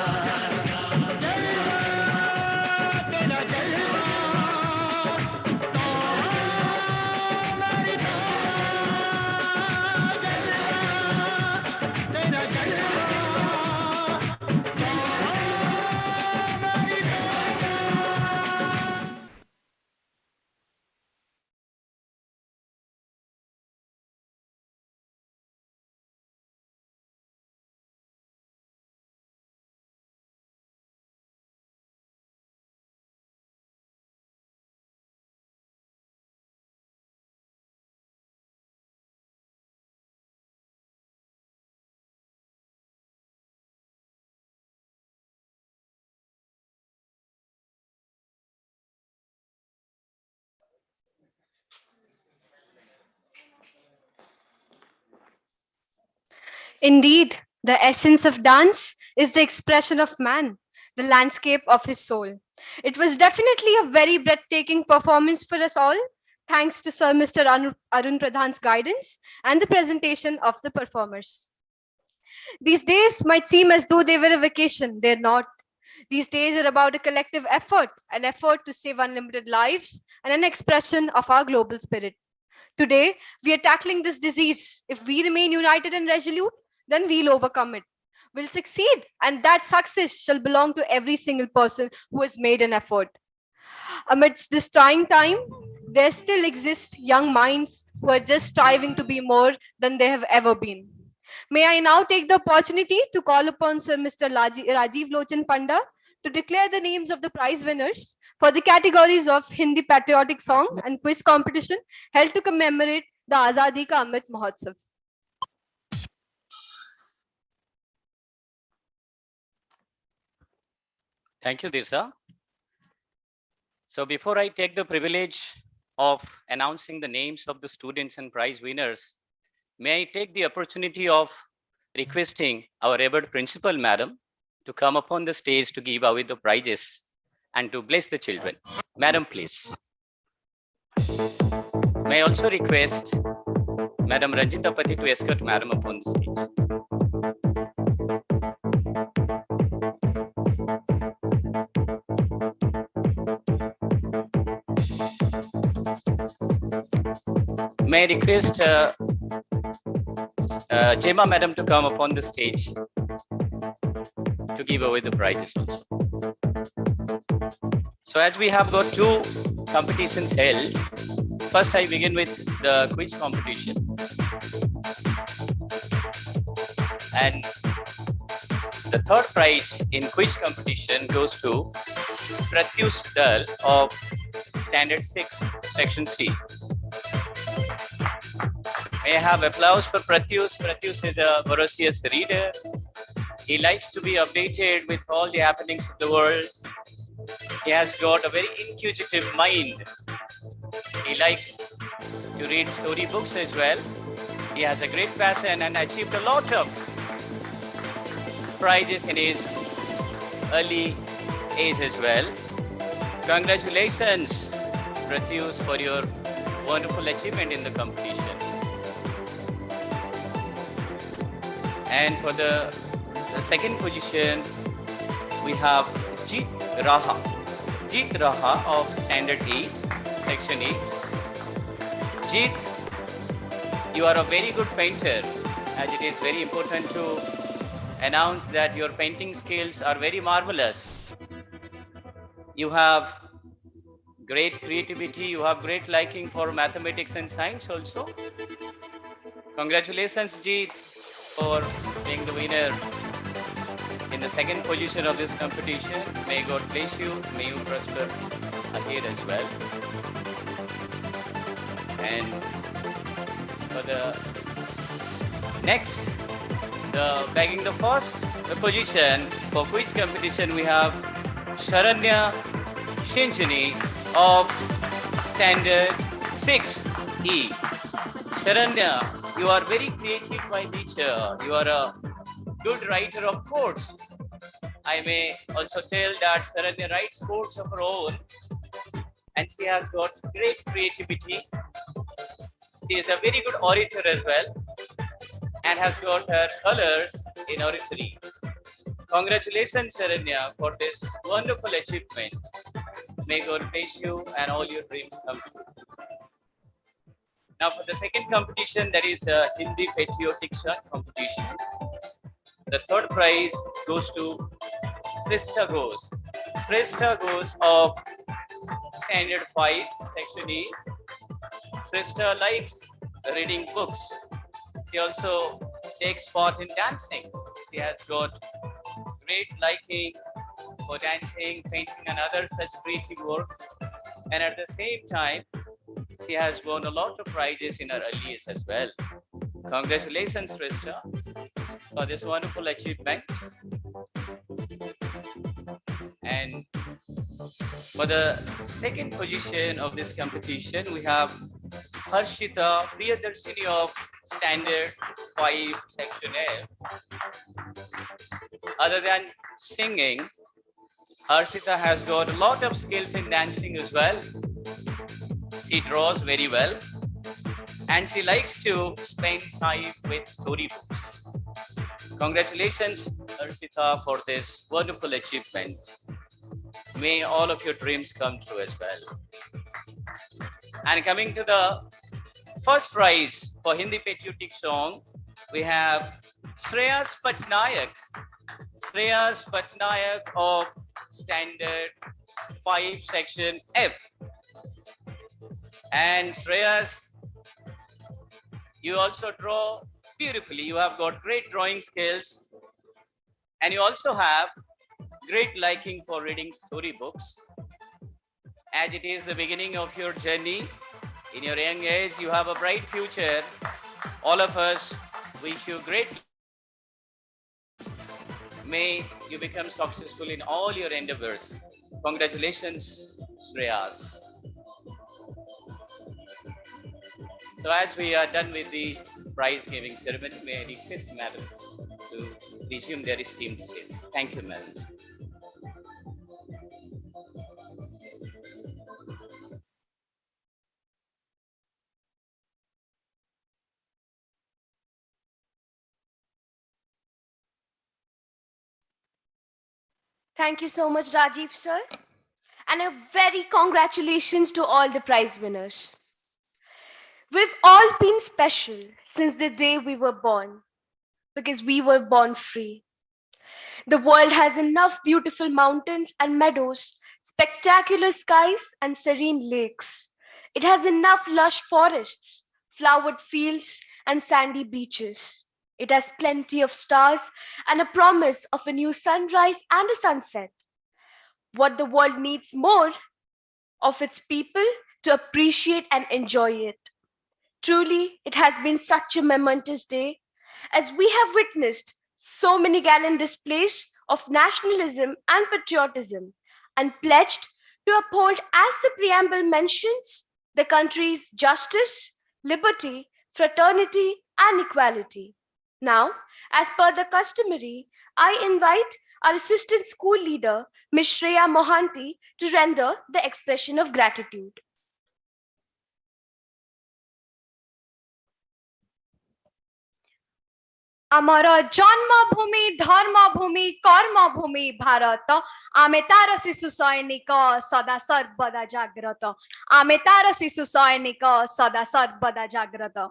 Indeed, the essence of dance is the expression of man, the landscape of his soul. It was definitely a very breathtaking performance for us all, thanks to Sir Mr. Arun Pradhan's guidance and the presentation of the performers. These days might seem as though they were a vacation. They're not. These days are about a collective effort, an effort to save unlimited lives, and an expression of our global spirit. Today, we are tackling this disease. If we remain united and resolute, then we'll overcome it. We'll succeed, and that success shall belong to every single person who has made an effort. Amidst this trying time, there still exist young minds who are just striving to be more than they have ever been. May I now take the opportunity to call upon Sir Mr. Rajiv Lochan Panda to declare the names of the prize winners for the categories of Hindi patriotic song and quiz competition held to commemorate the Azadi Ka Amrit Mahotsav. Thank you, Disha. So before I take the privilege of announcing the names of the students and prize winners, may I take the opportunity of requesting our revered principal, madam, to come upon the stage to give away the prizes and to bless the children. Madam, please. May I also request Madam Ranjita Pati to escort madam upon the stage. May I request Jema madam to come upon the stage to give away the prizes also. So as we have got two competitions held, first I begin with the quiz competition. And the third prize in quiz competition goes to Pratyush Dal of Standard 6, Section C. May I have applause for Pratyush. Pratyush is a voracious reader. He likes to be updated with all the happenings of the world. He has got a very inquisitive mind. He likes to read storybooks as well. He has a great passion and achieved a lot of prizes in his early age as well. Congratulations, Pratyush, for your wonderful achievement in the competition. And for the second position, we have Jeet Raha. Jeet Raha of Standard 8, Section 8. Jeet, you are a very good painter, as it is very important to announce that your painting skills are very marvelous. You have great creativity, you have great liking for mathematics and science also. Congratulations, Jeet, for being the winner in the second position of this competition. May God bless you, may you prosper ahead as well. And for the next, bagging the first position for quiz competition, we have Sharanya Shinjini of Standard 6E. Sharanya, you are very creative by nature. You are a good writer of quotes. I may also tell that Sharanya writes quotes of her own, and she has got great creativity. She is a very good orator as well, and has got her colors in oratory. Congratulations, Sharanya, for this wonderful achievement. May God bless you and all your dreams come true. Now for the second competition, that is Hindi Patriotic Song competition. The third prize goes to Shrestha Ghosh. Shrestha Ghosh of Standard 5, Section E. Shrestha likes reading books. She also takes part in dancing. She has got great liking for dancing, painting, and other such creative work. And at the same time, she has won a lot of prizes in her early years as well. Congratulations, Shrestha, for this wonderful achievement. And for the second position of this competition, we have Harshita Priyadarshini of Standard 5, Section F. Other than singing, Harshita has got a lot of skills in dancing as well. She draws very well, and she likes to spend time with storybooks. Congratulations, Harshita, for this wonderful achievement. May all of your dreams come true as well. And coming to the first prize for Hindi Patriotic Song, we have Shreyas Patnaik. Shreyas Patnaik of Standard 5, Section F. And Shreyas, you also draw beautifully. You have got great drawing skills, and you also have great liking for reading storybooks. As it is the beginning of your journey, in your young age, you have a bright future. All of us wish you great. May you become successful in all your endeavors. Congratulations, Shreyas. So as we are done with the prize giving ceremony, may I request Madam to resume their esteemed seats. Thank you, Madam. Thank you so much, Rajiv sir. And a very congratulations to all the prize winners. We've all been special since the day we were born, because we were born free. The world has enough beautiful mountains and meadows, spectacular skies and serene lakes. It has enough lush forests, flowered fields and sandy beaches. It has plenty of stars and a promise of a new sunrise and a sunset. What the world needs more of its people to appreciate and enjoy it. Truly, it has been such a momentous day, as we have witnessed so many gallant displays of nationalism and patriotism, and pledged to uphold, as the preamble mentions, the country's justice, liberty, fraternity, and equality. Now, as per the customary, I invite our assistant school leader, Ms. Shreya Mohanty, to render the expression of gratitude. आमर जन्मभूमि धर्मभूमि कर्मभूमि भारत आमे तार शिशु सैनिक सदा सर्वदा जाग्रत आमे तार शिशु सैनिक सदा सर्वदा जाग्रत.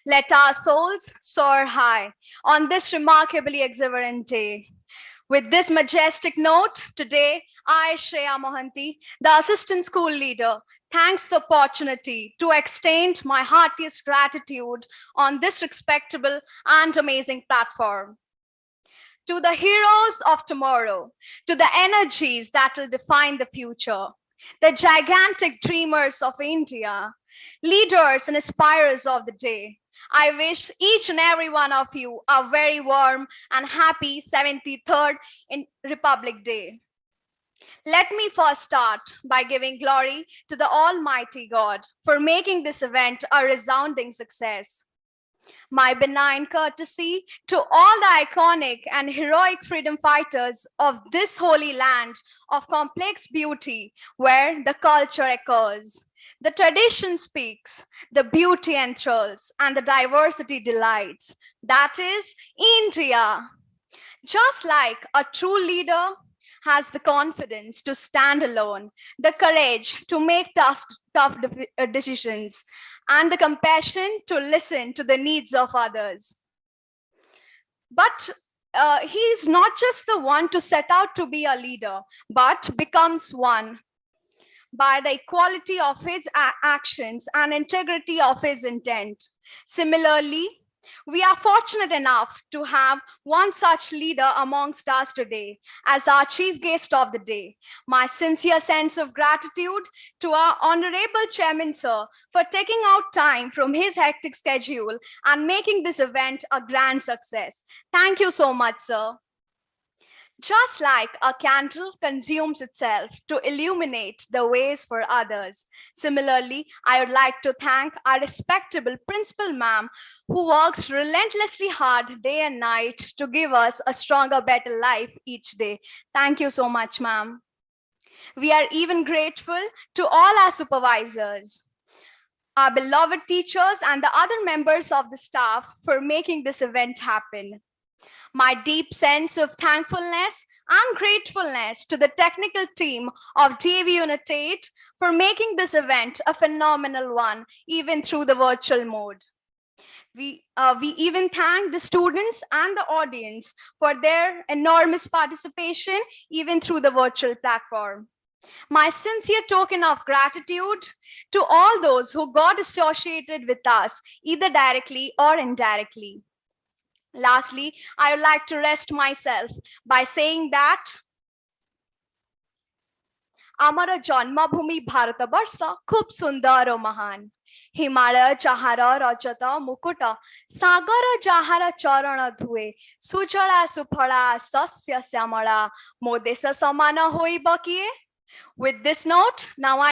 Let our souls soar high on this remarkably exuberant day. With this majestic note, today I, Shreya Mohanty, the assistant school leader, thanks the opportunity to extend my heartiest gratitude on this respectable and amazing platform. To the heroes of tomorrow, to the energies that will define the future, the gigantic dreamers of India, leaders and aspirers of the day. I wish each and every one of you a very warm and happy 73rd Republic Day. Let me first start by giving glory to the Almighty God for making this event a resounding success. My benign courtesy to all the iconic and heroic freedom fighters of this holy land of complex beauty where the culture echoes, the tradition speaks, the beauty enthralls, and the diversity delights. That is India. Just like a true leader has the confidence to stand alone, the courage to make tough decisions, and the compassion to listen to the needs of others. But he is not just the one to set out to be a leader, but becomes one by the equality of his actions and integrity of his intent. Similarly, we are fortunate enough to have one such leader amongst us today as our chief guest of the day. My sincere sense of gratitude to our honorable chairman, sir, for taking out time from his hectic schedule and making this event a grand success. Thank you so much, sir. Just like a candle consumes itself to illuminate the ways for others, similarly, I would like to thank our respectable principal ma'am who works relentlessly hard day and night to give us a stronger, better life each day. Thank you so much, ma'am. We are even grateful to all our supervisors, our beloved teachers, and the other members of the staff for making this event happen. My deep sense of thankfulness and gratefulness to the technical team of DAVUNIT-VIII for making this event a phenomenal one, even through the virtual mode. We even thank the students and the audience for their enormous participation, even through the virtual platform. My sincere token of gratitude to all those who got associated with us, either directly or indirectly. Lastly, I would like to rest myself by saying that Amara Janmabhumi Bharatabarsha Khub Sundar o Mahan. Himalaya Chahara Rajata Mukuta Sagara Jahara Charana Dhue Sujala Suphala Sasya Samala Modesa Samana Hoi Bakie. With this note, now I